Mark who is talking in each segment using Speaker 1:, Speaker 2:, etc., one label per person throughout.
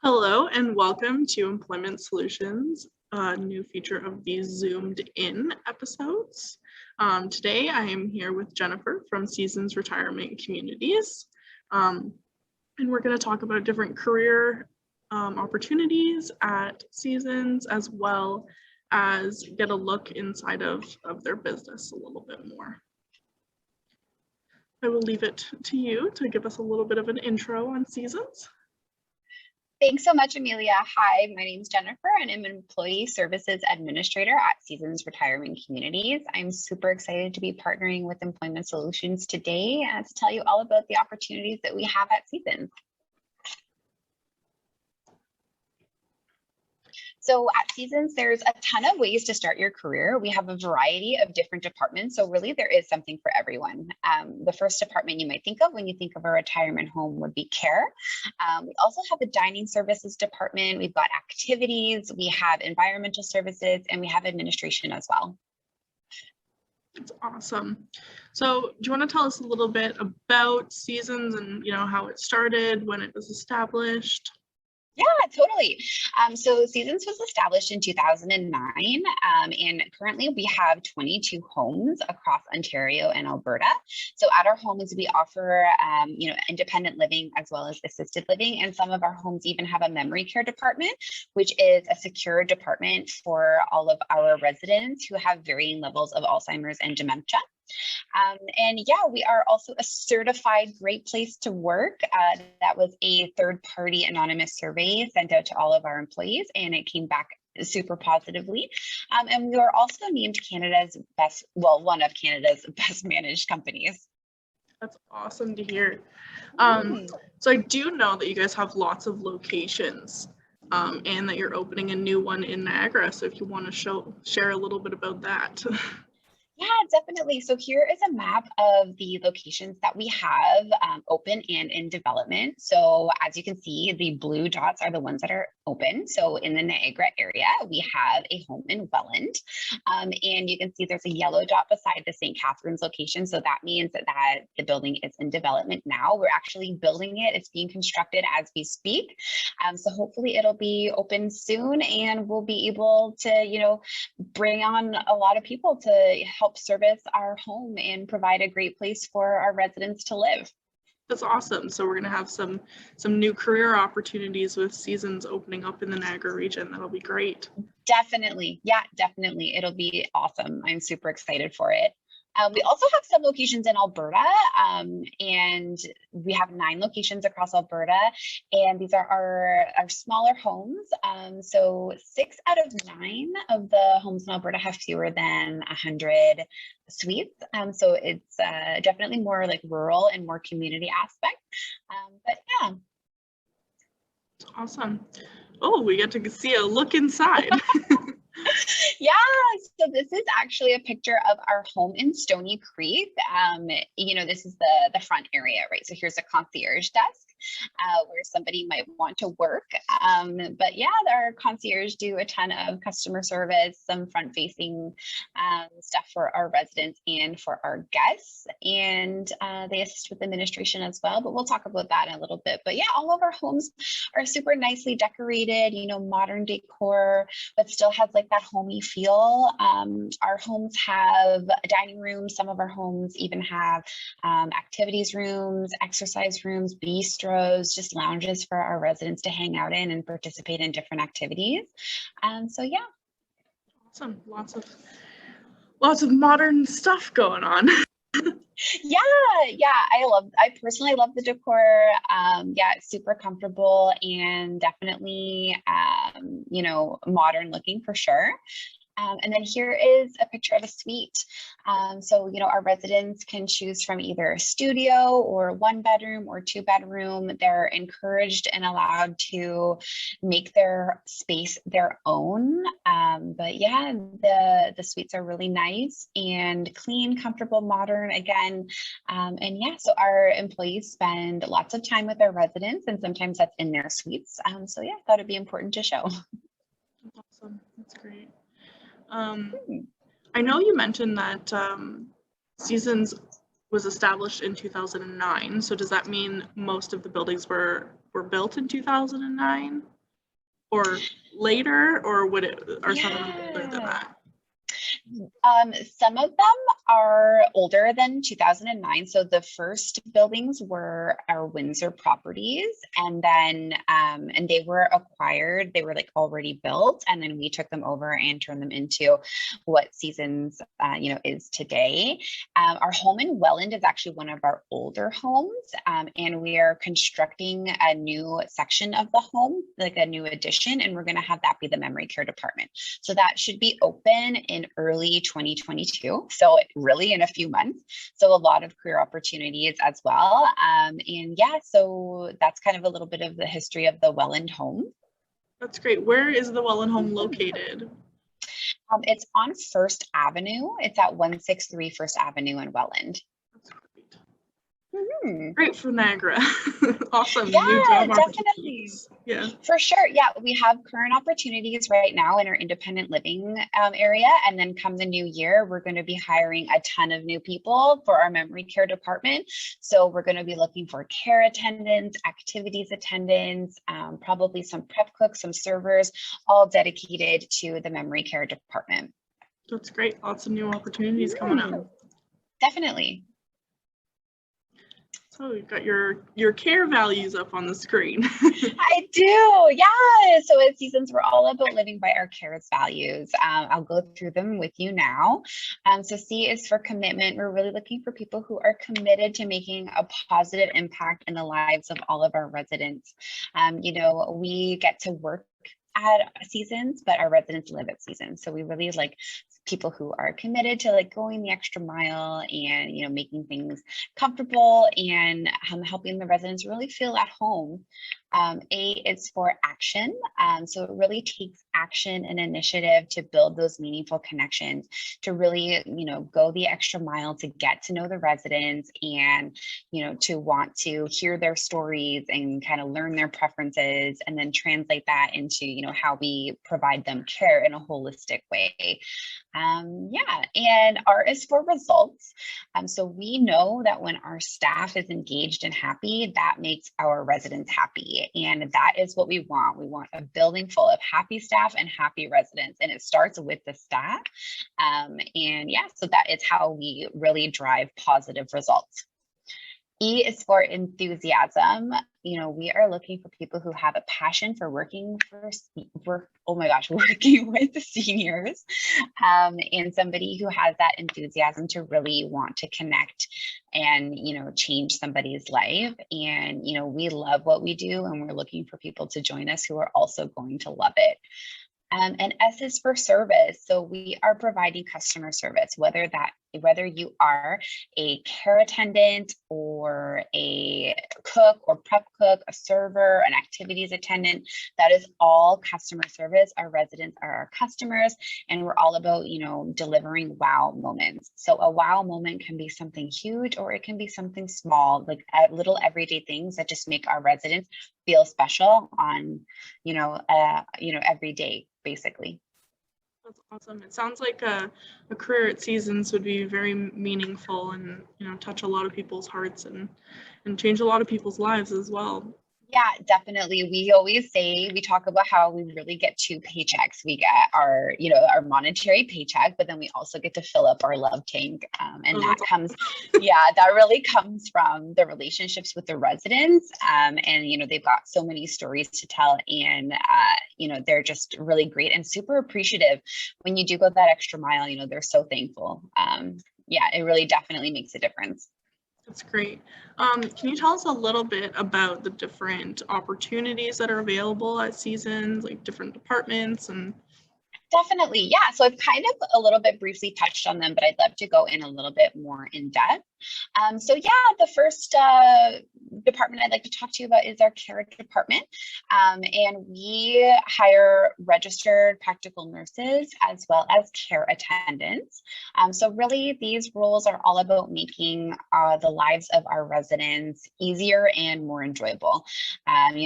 Speaker 1: Hello and welcome to Employment Solutions, a new feature of these zoomed in episodes. Today I am here with Jennifer from Seasons Retirement Communities, and we're going to talk about different career opportunities at Seasons, as well as get a look inside of their business a little bit more. I will leave it to you to give us a little bit of an intro on Seasons.
Speaker 2: Thanks so much, Amelia. Hi, my name is Jennifer and I'm an Employee Services Administrator at Seasons Retirement Communities. I'm super excited to be partnering with Employment Solutions today to tell you all about the opportunities that we have at Seasons. So at Seasons, there's a ton of ways to start your career. We have a variety of different departments. So really there is something for everyone. The first department you might think of when you think of a retirement home would be care. We also have a dining services department. We've got activities, we have environmental services, and we have administration as well.
Speaker 1: That's awesome. So do you want to tell us a little bit about Seasons and how it started, when it was established?
Speaker 2: Yeah, totally. So Seasons was established in 2009, and currently we have 22 homes across Ontario and Alberta. So at our homes, we offer, independent living as well as assisted living, and some of our homes even have a memory care department, which is a secure department for all of our residents who have varying levels of Alzheimer's and dementia. We are also a certified great place to work. That was a third-party anonymous survey sent out to all of our employees, and it came back super positively. And we were also named one of Canada's best managed companies.
Speaker 1: That's awesome to hear. So I do know that you guys have lots of locations, and that you're opening a new one in Niagara. So if you want to share a little bit about that.
Speaker 2: Yeah, definitely. So here is a map of the locations that we have open and in development. So as you can see, the blue dots are the ones that are open. So in the Niagara area, we have a home in Welland. And you can see there's a yellow dot beside the St. Catharines location. So that means that the building is in development now. We're actually building it. It's being constructed as we speak. So hopefully it'll be open soon and we'll be able to, bring on a lot of people to help service our home and provide a great place for our residents to live.
Speaker 1: That's awesome. So we're going to have some new career opportunities with Seasons opening up in the Niagara region. That'll be great.
Speaker 2: Definitely. Yeah, definitely. It'll be awesome. I'm super excited for it. We also have some locations in Alberta, and we have 9 locations across Alberta, and these are our smaller homes. So 6 out of 9 of the homes in Alberta have fewer than 100 suites. So it's definitely more like rural and more community aspect. But yeah.
Speaker 1: That's awesome. Oh, we get to see a look inside.
Speaker 2: Yeah, so this is actually a picture of our home in Stony Creek. This is the front area, right? So here's a concierge desk where somebody might want to work. But yeah, our concierge do a ton of customer service, some front-facing stuff for our residents and for our guests. And they assist with administration as well, but we'll talk about that in a little bit. But yeah, all of our homes are super nicely decorated, modern decor, but still has like that homey feel. Our homes have a dining room. Some of our homes even have activities rooms, exercise rooms, bistros, just lounges for our residents to hang out in and participate in different activities. So yeah. Awesome.
Speaker 1: Lots of modern stuff going on.
Speaker 2: Yeah, I personally love the decor. It's super comfortable and definitely modern looking for sure. And then here is a picture of a suite. So our residents can choose from either a studio or 1-bedroom or 2-bedroom. They're encouraged and allowed to make their space their own. But yeah, the suites are really nice and clean, comfortable, modern again. So our employees spend lots of time with their residents, and sometimes that's in their suites. So yeah, I thought it'd be important to show.
Speaker 1: Awesome, that's great. I know you mentioned that Seasons was established in 2009. So does that mean most of the buildings were built in 2009? or later, or would it, are some of them older than
Speaker 2: Yeah.
Speaker 1: that?
Speaker 2: Some of them are older than 2009. So the first buildings were our Windsor properties, and then and they were acquired. They were like already built, and then we took them over and turned them into what Seasons, is today. Our home in Welland is actually one of our older homes, and we are constructing a new section of the home, like a new addition, and we're going to have that be the memory care department. So that should be open in early 2022. So really in a few months. So a lot of career opportunities as well. And yeah, so that's kind of a little bit of the history of the Welland home.
Speaker 1: That's great. Where is the Welland home located?
Speaker 2: It's on First Avenue. It's at 163 First Avenue in Welland.
Speaker 1: That's great.
Speaker 2: Mhm.
Speaker 1: Great for Niagara. Awesome.
Speaker 2: Yeah,
Speaker 1: New job
Speaker 2: definitely.
Speaker 1: opportunities. Yeah.
Speaker 2: For sure. Yeah, we have current opportunities right now in our independent living area. And then come the new year, we're going to be hiring a ton of new people for our memory care department. So we're going to be looking for care attendants, activities attendants, probably some prep cooks, some servers, all dedicated to the memory care department.
Speaker 1: That's great. Lots of new opportunities coming up.
Speaker 2: Definitely.
Speaker 1: So you've got your care values up on the screen.
Speaker 2: I do, yeah. So at Seasons, we're all about living by our care's values. I'll go through them with you now. So C is for commitment. We're really looking for people who are committed to making a positive impact in the lives of all of our residents. We get to work at Seasons, but our residents live at Seasons. So we really like people who are committed to like going the extra mile and making things comfortable and helping the residents really feel at home. A is for action. So it really takes action and initiative to build those meaningful connections, to really, go the extra mile to get to know the residents and, to want to hear their stories and kind of learn their preferences and then translate that into, how we provide them care in a holistic way. And R is for results. So we know that when our staff is engaged and happy, that makes our residents happy. And that is what we want. We want a building full of happy staff and happy residents. And it starts with the staff. So that is how we really drive positive results. E is for enthusiasm. We are looking for people who have a passion for working with the seniors, and somebody who has that enthusiasm to really want to connect and, change somebody's life. And, we love what we do, and we're looking for people to join us who are also going to love it. And S is for service. So we are providing customer service, whether you are a care attendant or a cook or prep cook, a server, an activities attendant, that is all customer service. Our residents are our customers, and we're all about, delivering wow moments. So a wow moment can be something huge, or it can be something small, like little everyday things that just make our residents feel special on, every day, basically.
Speaker 1: That's awesome. It sounds like a career at Seasons would be very meaningful and touch a lot of people's hearts and change a lot of people's lives as well.
Speaker 2: Yeah, definitely. We always say, we talk about how we really get two paychecks. We get our monetary paycheck, but then we also get to fill up our love tank. That really comes from the relationships with the residents. And they've got so many stories to tell, and they're just really great and super appreciative. When you do go that extra mile, they're so thankful. It really definitely makes a difference.
Speaker 1: That's great. Can you tell us a little bit about the different opportunities that are available at Seasons, like different departments and?
Speaker 2: Definitely. Yeah. So I've kind of a little bit briefly touched on them, but I'd love to go in a little bit more in depth. The first department I'd like to talk to you about is our care department. And we hire registered practical nurses as well as care attendants. So really, these roles are all about making the lives of our residents easier and more enjoyable.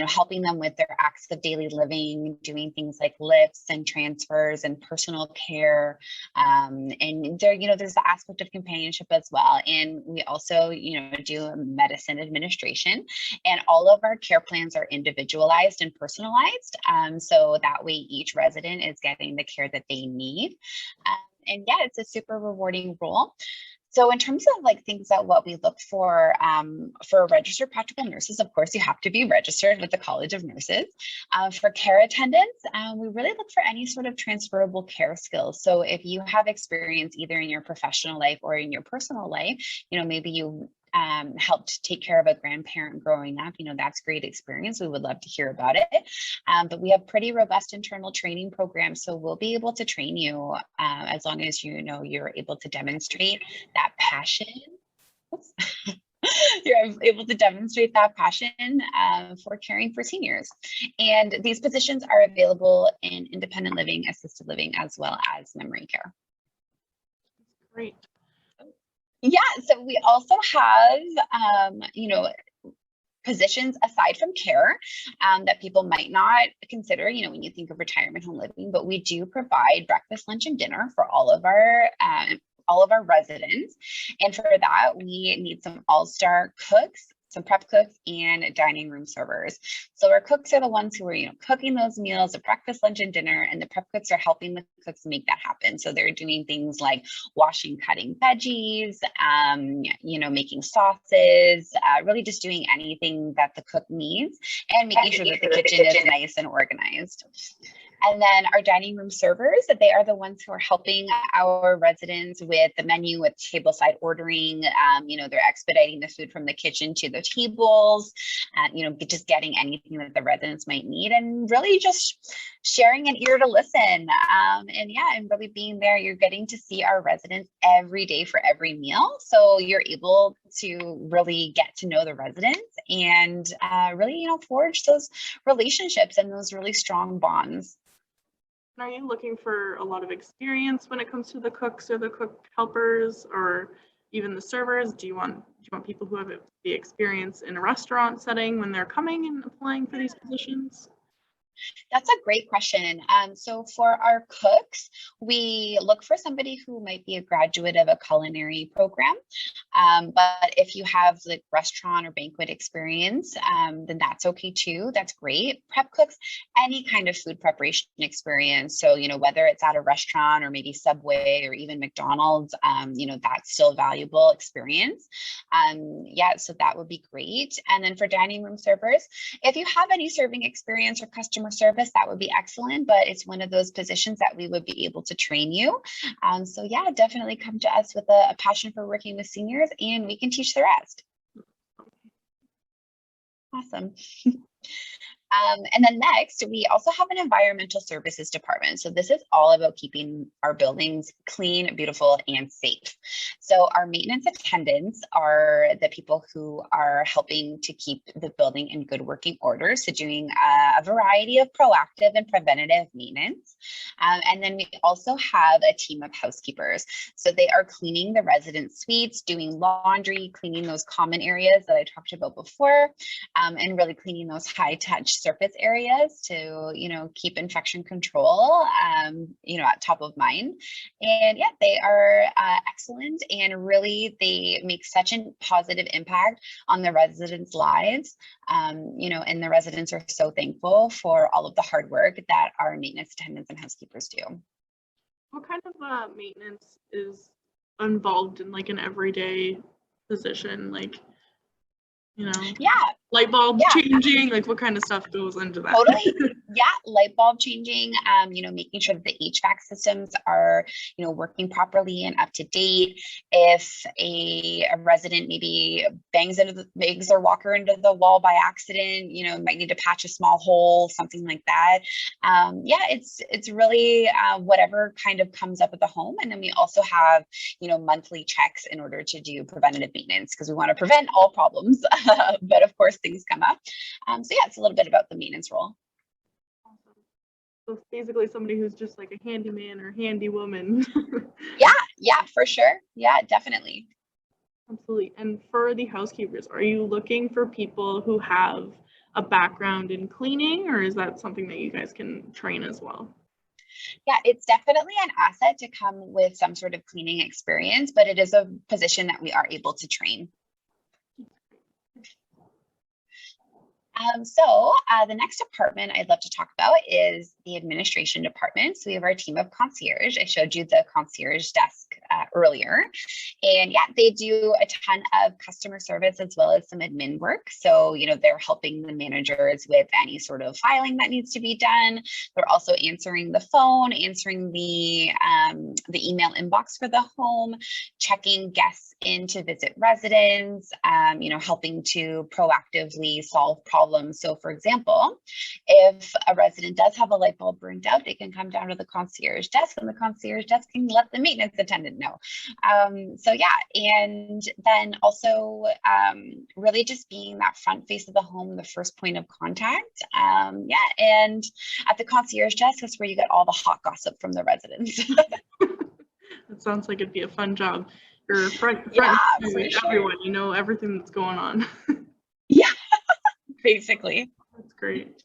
Speaker 2: Helping them with their acts of daily living, doing things like lifts and transfers and personal care. And there's the aspect of companionship as well. And We also, do medicine administration, and all of our care plans are individualized and personalized. So that way each resident is getting the care that they need. And yeah, it's a super rewarding role. So in terms of like things that what we look for registered practical nurses, of course, you have to be registered with the College of Nurses. For care attendants, we really look for any sort of transferable care skills. So if you have experience either in your professional life or in your personal life, maybe you helped take care of a grandparent growing up, that's great experience. We would love to hear about it. But we have pretty robust internal training programs. So we'll be able to train you as long as you're able to demonstrate that passion. You're able to demonstrate that passion for caring for seniors. And these positions are available in independent living, assisted living, as well as memory care.
Speaker 1: Great.
Speaker 2: Yeah, so we also have, positions aside from care that people might not consider, when you think of retirement home living, but we do provide breakfast, lunch, and dinner for all of our residents. And for that, we need some all-star cooks, some prep cooks, and dining room servers. So our cooks are the ones who are, cooking those meals, the breakfast, lunch, and dinner, and the prep cooks are helping the cooks make that happen. So they're doing things like washing, cutting veggies, making sauces, really just doing anything that the cook needs and making sure that the kitchen is nice and organized. And then our dining room servers, they are the ones who are helping our residents with the menu, with tableside ordering. They're expediting the food from the kitchen to the tables, just getting anything that the residents might need, and really just sharing an ear to listen. And really being there. You're getting to see our residents every day for every meal. So you're able to really get to know the residents and really, forge those relationships and those really strong bonds.
Speaker 1: Are you looking for a lot of experience when it comes to the cooks or the cook helpers or even the servers? Do you want people who have the experience in a restaurant setting when they're coming and applying for these positions?
Speaker 2: That's a great question. So for our cooks, we look for somebody who might be a graduate of a culinary program. But if you have like restaurant or banquet experience, then that's okay too. That's great. Prep cooks, any kind of food preparation experience. So, whether it's at a restaurant or maybe Subway or even McDonald's, that's still valuable experience. So that would be great. And then for dining room servers, if you have any serving experience or customer service, that would be excellent, but it's one of those positions that we would be able to train you. Definitely come to us with a passion for working with seniors, and we can teach the rest. Awesome. And then next, we also have an environmental services department. So this is all about keeping our buildings clean, beautiful, and safe. So our maintenance attendants are the people who are helping to keep the building in good working order. So doing a variety of proactive and preventative maintenance. And then we also have a team of housekeepers. So they are cleaning the resident suites, doing laundry, cleaning those common areas that I talked about before, and really cleaning those high touch surface areas to, keep infection control, at top of mind. And they are excellent, and really they make such a positive impact on the residents' lives. And the residents are so thankful for all of the hard work that our maintenance attendants and housekeepers do.
Speaker 1: What kind of maintenance is involved in like an everyday position? Like, light bulb changing, like what kind of stuff goes into that?
Speaker 2: Totally. Light bulb changing, making sure that the HVAC systems are, working properly and up to date. If a resident maybe bangs their walker into the wall by accident, might need to patch a small hole, something like that. It's really whatever kind of comes up at the home. And then we also have, monthly checks in order to do preventative maintenance, because we want to prevent all problems, but of course things come up. It's a little bit about the maintenance role.
Speaker 1: Awesome. So it's basically somebody who's just like a handyman or handy woman.
Speaker 2: Yeah, for sure. Yeah, definitely.
Speaker 1: Absolutely. And for the housekeepers, are you looking for people who have a background in cleaning, or is that something that you guys can train as well?
Speaker 2: Yeah, it's definitely an asset to come with some sort of cleaning experience, but it is a position that we are able to train. The next department I'd love to talk about is the administration department. So we have our team of concierge. I showed you the concierge desk earlier. And yeah, they do a ton of customer service as well as some admin work. So, they're helping the managers with any sort of filing that needs to be done. They're also answering the phone, answering the email inbox for the home, checking guests in to visit residents, helping to proactively solve problems. So for example, if a resident does have a light bulb burned out, they can come down to the concierge desk and the concierge desk can let the maintenance attendant know. So yeah, and then also really just being that front face of the home, the first point of contact. Yeah, and at the concierge desk, that's where you get all the hot gossip from the residents.
Speaker 1: It sounds like it'd be a fun job. You're front
Speaker 2: Yeah,
Speaker 1: with
Speaker 2: sure.
Speaker 1: everyone, everything that's going on.
Speaker 2: Yeah, basically.
Speaker 1: That's great.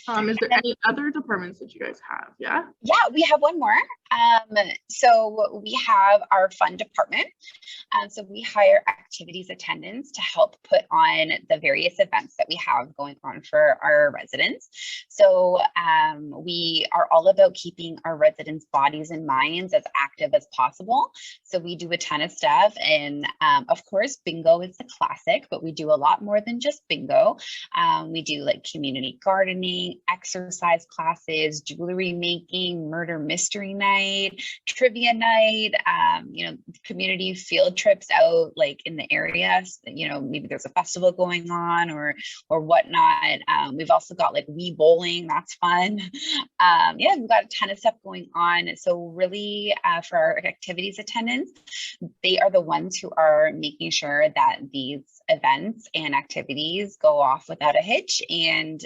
Speaker 1: Is there any other departments that you guys have? Yeah.
Speaker 2: Yeah, we have one more. So we have our fun department. So we hire activities attendants to help put on the various events that we have going on for our residents. So we are all about keeping our residents' bodies and minds as active as possible. So we do a ton of stuff. And of course, bingo is the classic, but we do a lot more than just bingo. We do like community gardening, exercise classes, jewelry making, murder mystery night, trivia night, community field trips out like in the area, maybe there's a festival going on or whatnot. We've also got like Wii bowling, that's fun. Yeah, we've got a ton of stuff going on. So really for our activities attendants, they are the ones who are making sure that these events and activities go off without a hitch, and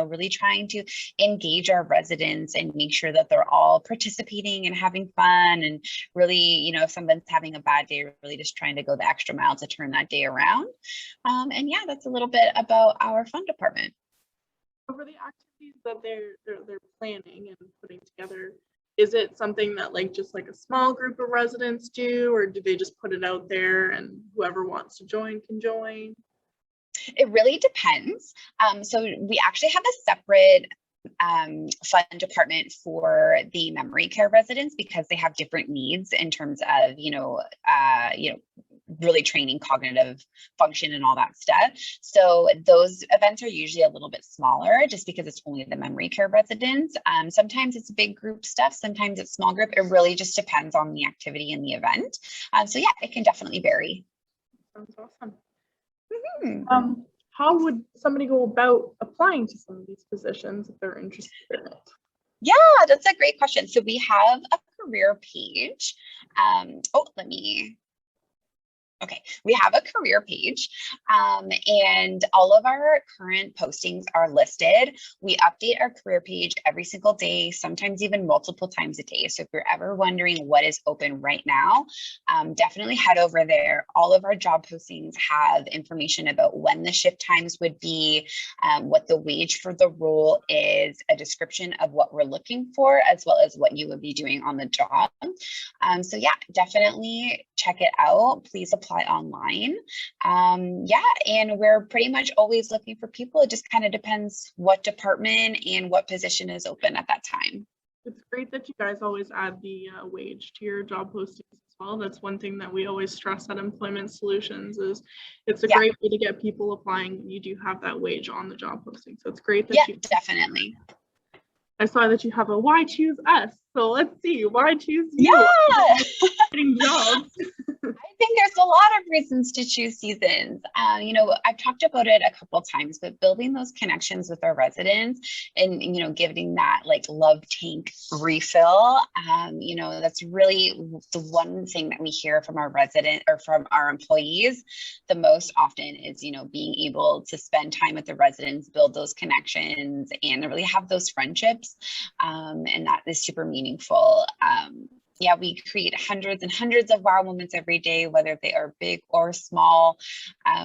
Speaker 2: really trying to engage our residents and make sure that they're all participating and having fun, and really, if someone's having a bad day, really just trying to go the extra mile to turn that day around. And yeah, that's a little bit about our fun department.
Speaker 1: Over the activities that they're planning and putting together, is it something that just a small group of residents do, or do they just put it out there and whoever wants to join can join?
Speaker 2: It really depends. So we actually have a separate fun department for the memory care residents because they have different needs in terms of, really training cognitive function and all that stuff. So those events are usually a little bit smaller just because it's only the memory care residents. Sometimes it's big group stuff, sometimes it's small group. It really just depends on the activity and the event. So yeah, it can definitely vary.
Speaker 1: Sounds awesome.
Speaker 2: Mm-hmm.
Speaker 1: How would somebody go about applying to some of these positions if they're interested in it?
Speaker 2: Yeah, that's a great question. So we have a career page. Okay, we have a career page, and all of our current postings are listed. We update our career page every single day, sometimes even multiple times a day. So if you're ever wondering what is open right now, definitely head over there. All of our job postings have information about when the shift times would be, what the wage for the role is, a description of what we're looking for, as well as what you would be doing on the job. So yeah, definitely check it out. Please apply online. Yeah, and we're pretty much always looking for people. It just kind of depends what department and what position is open at that time.
Speaker 1: It's great that you guys always add the wage to your job postings as well. That's one thing that we always stress at Employment Solutions is it's a great way to get people applying when you do have that wage on the job posting. So it's great that you
Speaker 2: definitely.
Speaker 1: I saw that you have a why choose us. So let's see, why choose you?
Speaker 2: Yeah.
Speaker 1: Getting jobs.
Speaker 2: I think there's a lot of reasons to choose Seasons. I've talked about it a couple of times, but building those connections with our residents and, giving that love tank refill, that's really the one thing that we hear from our resident or from our employees the most often is, being able to spend time with the residents, build those connections and really have those friendships. And that is super meaningful. Yeah, we create hundreds and hundreds of wow moments every day, whether they are big or small.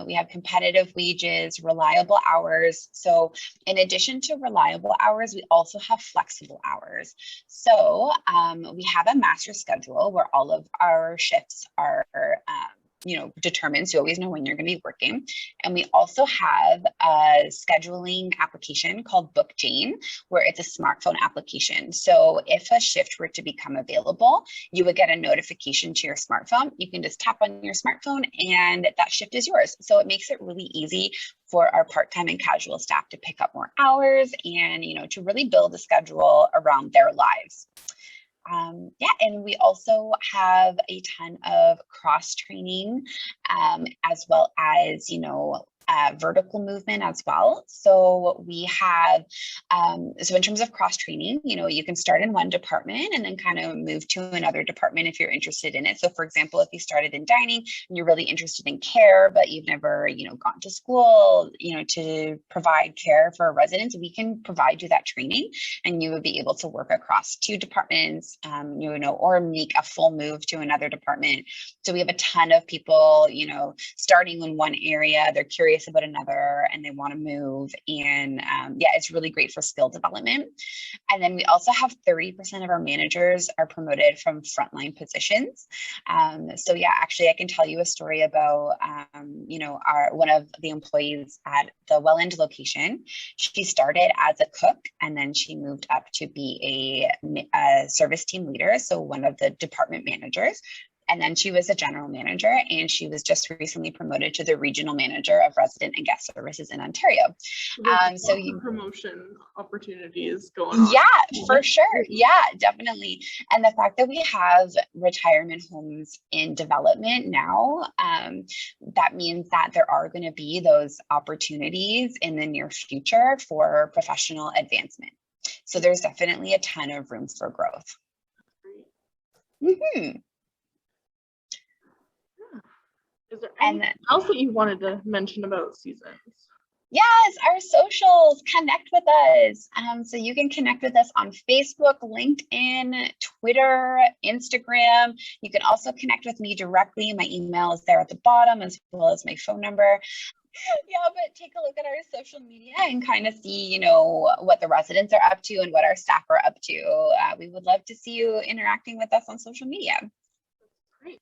Speaker 2: We have competitive wages, reliable hours. So in addition to reliable hours, we also have flexible hours. So we have a master schedule where all of our shifts are determined. So you always know when you're going to be working. And we also have a scheduling application called Book Jane, where it's a smartphone application. So if a shift were to become available, you would get a notification to your smartphone. You can just tap on your smartphone and that shift is yours. So it makes it really easy for our part-time and casual staff to pick up more hours and, to really build a schedule around their lives. And we also have a ton of cross training, as well as, vertical movement as well. So we have, so in terms of cross training, you can start in one department and then kind of move to another department if you're interested in it. So for example, if you started in dining and you're really interested in care, but you've never, gone to school, to provide care for residents, we can provide you that training and you would be able to work across two departments, or make a full move to another department. So we have a ton of people, starting in one area, they're curious about another and they want to move. And it's really great for skill development. And then we also have 30% of our managers are promoted from frontline positions. Actually, I can tell you a story about, one of the employees at the Welland location. She started as a cook and then she moved up to be a service team leader. So one of the department managers. And then she was a general manager and she was just recently promoted to the regional manager of resident and guest services in Ontario.
Speaker 1: So promotion opportunities going on.
Speaker 2: Yeah, for sure. Yeah, definitely. And the fact that we have retirement homes in development now, that means that there are going to be those opportunities in the near future for professional advancement. So there's definitely a ton of room for growth. Mm-hmm.
Speaker 1: Is there anything else that you wanted to mention about Seasons?
Speaker 2: Yes, our socials, connect with us. So you can connect with us on Facebook, LinkedIn, Twitter, Instagram. You can also connect with me directly. My email is there at the bottom as well as my phone number. Yeah, but take a look at our social media and kind of see, what the residents are up to and what our staff are up to. We would love to see you interacting with us on social media.
Speaker 1: Great.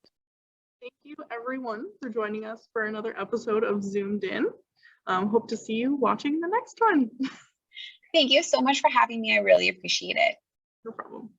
Speaker 1: Thank you, everyone, for joining us for another episode of Zoomed In. Hope to see you watching the next one.
Speaker 2: Thank you so much for having me. I really appreciate it.
Speaker 1: No problem.